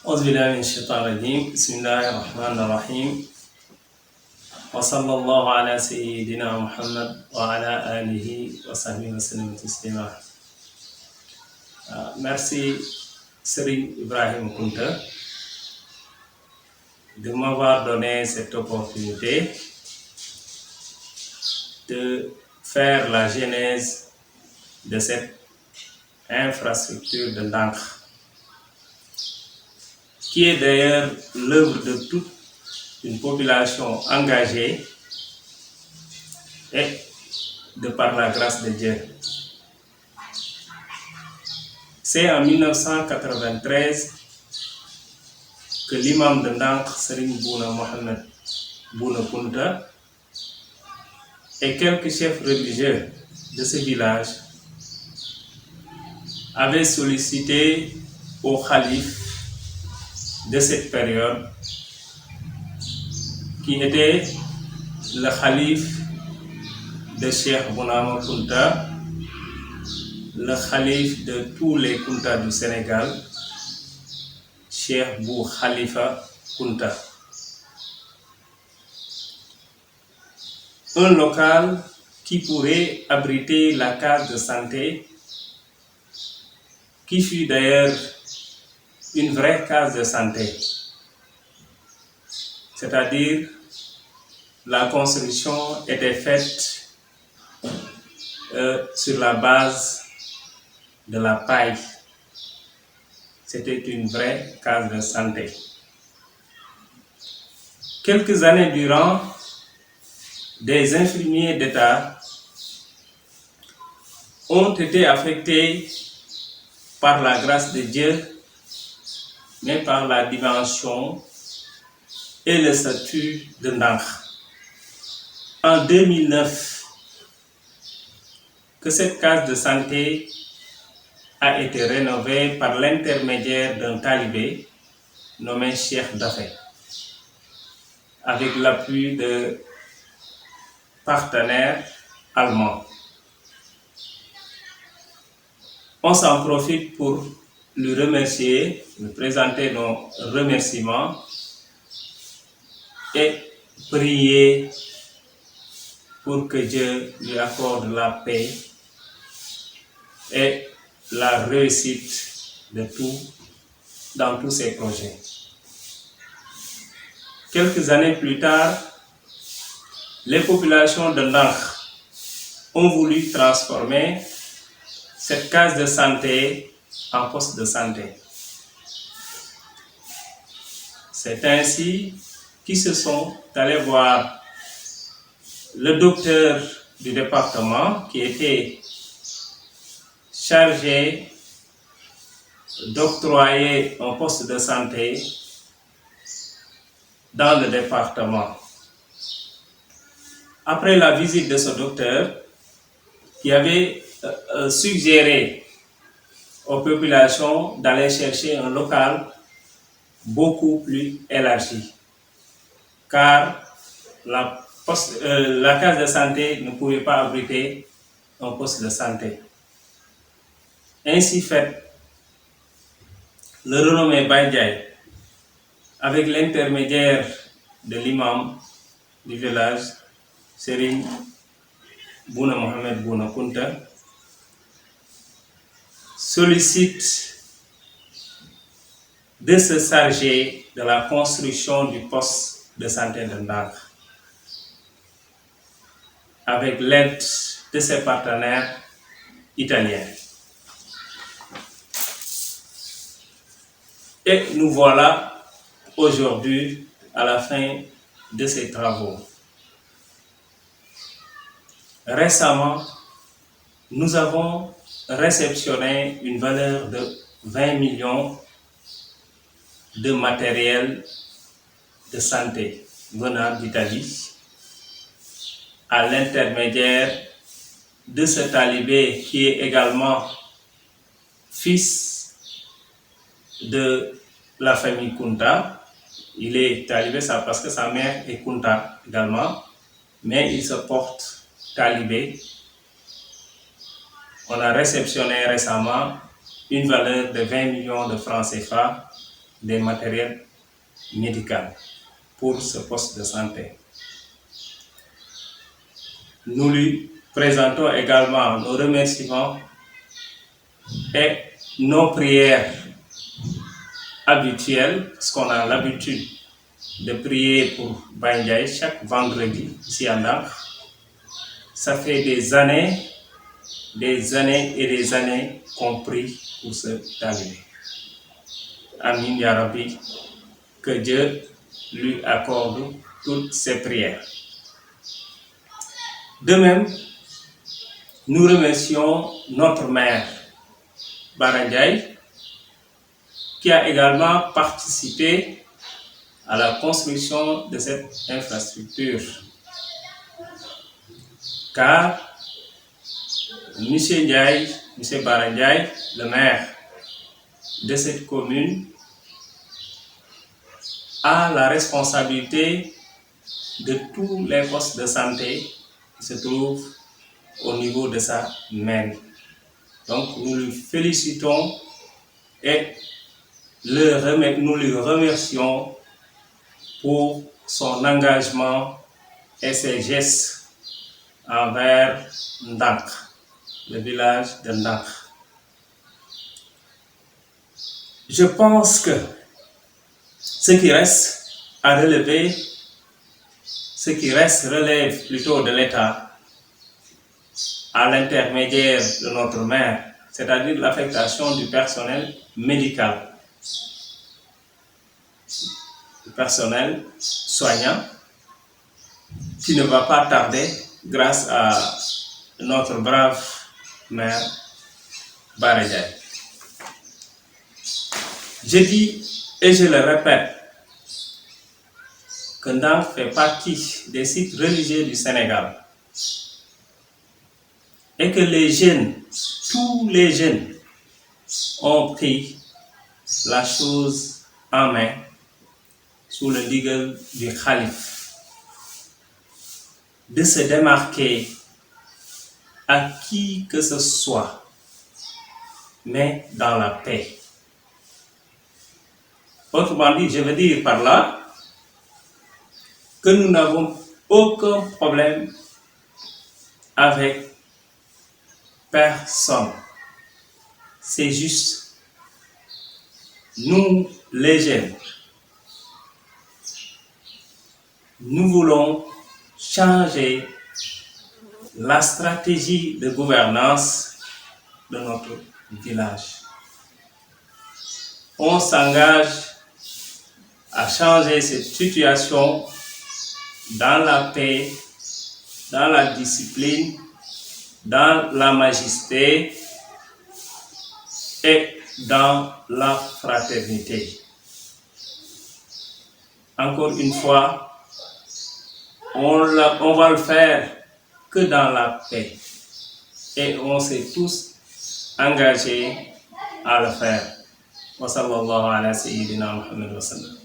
أعوذ بالله من الشيطان الرجيم بسم الله الرحمن الرحيم وصلى الله على سيدنا محمد وعلى آله وصحبه وسلم تسليما. Merci Serigne Ibrahim Kounta de m'avoir donné cette opportunité de faire la genèse de cette infrastructure de Ndankh, qui est d'ailleurs l'œuvre de toute une population engagée et de par la grâce de Dieu. C'est en 1993 que l'imam de Ndankh, Serigne Bouna Mohamed Bouna Kounta, et quelques chefs religieux de ce village avaient sollicité au khalife de cette période, qui était le khalife de Cheikh Bounama Kounta, le khalife de tous les Kounta du Sénégal, Cheikh Bou Khalifa Kounta. Un local qui pourrait abriter la case de santé, qui fut d'ailleurs une vraie case de santé. C'est-à-dire, la construction était faite sur la base de la paille. C'était une vraie case de santé. Quelques années durant, des infirmiers d'État ont été affectés par la grâce de Dieu, mais par la dimension et le statut de Ndankh. En 2009, que cette case de santé a été rénovée par l'intermédiaire d'un talibé nommé Cheikh Dafé, avec l'appui de partenaires allemands. On s'en profite pour lui remercier, lui présenter nos remerciements et prier pour que Dieu lui accorde la paix et la réussite de tout dans tous ses projets. Quelques années plus tard, les populations de Ndankh ont voulu transformer cette case de santé en poste de santé. C'est ainsi qu'ils se sont allés voir le docteur du département qui était chargé d'octroyer un poste de santé dans le département. Après la visite de ce docteur, qui avait suggéré aux populations d'aller chercher un local beaucoup plus élargi, car la case de santé ne pouvait pas abriter un poste de santé. Ainsi fait, le renommé Baye Ndiaye, avec l'intermédiaire de l'imam du village, Serigne Bouna Mohamed Bouna Kounta, sollicite de se charger de la construction du poste de santé de Ndankh, avec l'aide de ses partenaires italiens. Et nous voilà aujourd'hui à la fin de ces travaux. Récemment, nous avons réceptionné une valeur de 20 millions de matériel de santé venant d'Italie, à l'intermédiaire de ce talibé qui est également fils de la famille Kounta. Il est talibé parce que sa mère est Kounta également, mais il se porte talibé. On a réceptionné récemment une valeur de 20 millions de francs CFA des matériels médicaux pour ce poste de santé. Nous lui présentons également nos remerciements et nos prières habituelles, parce qu'on a l'habitude de prier pour Baye Ndiaye chaque vendredi ici à Ndank. Ça fait des années et des années qu'on prie pour ce talibé. Amin Ya Rabbi, que Dieu lui accorde toutes ses prières. De même, nous remercions notre maire, Bara Ndiaye, qui a également participé à la construction de cette infrastructure. Car M. Bara Ndiaye, le maire de cette commune, a la responsabilité de tous les postes de santé qui se trouvent au niveau de sa mairie. Donc nous le félicitons et nous lui remercions pour son engagement et ses gestes envers Ndank, le village de Ndank. Je pense que ce qui reste à relever, relève plutôt de l'État à l'intermédiaire de notre maire, c'est-à-dire l'affectation du personnel médical, du personnel soignant, qui ne va pas tarder grâce à notre brave maire Bara Ndiaye. Je dis et je le répète que Ndank fait partie des sites religieux du Sénégal et que les jeunes, tous les jeunes, ont pris la chose en main sous le ndigal du khalife de se démarquer à qui que ce soit, mais dans la paix. Autrement dit, je veux dire par là que nous n'avons aucun problème avec personne. C'est juste nous, les jeunes, nous voulons changer la stratégie de gouvernance de notre village. On s'engage à changer cette situation dans la paix, dans la discipline, dans la majesté et dans la fraternité. Encore une fois, on va le faire que dans la paix et on s'est tous engagés à le faire. Wa sallallahu ala sayyidina Muhammad wa sallam.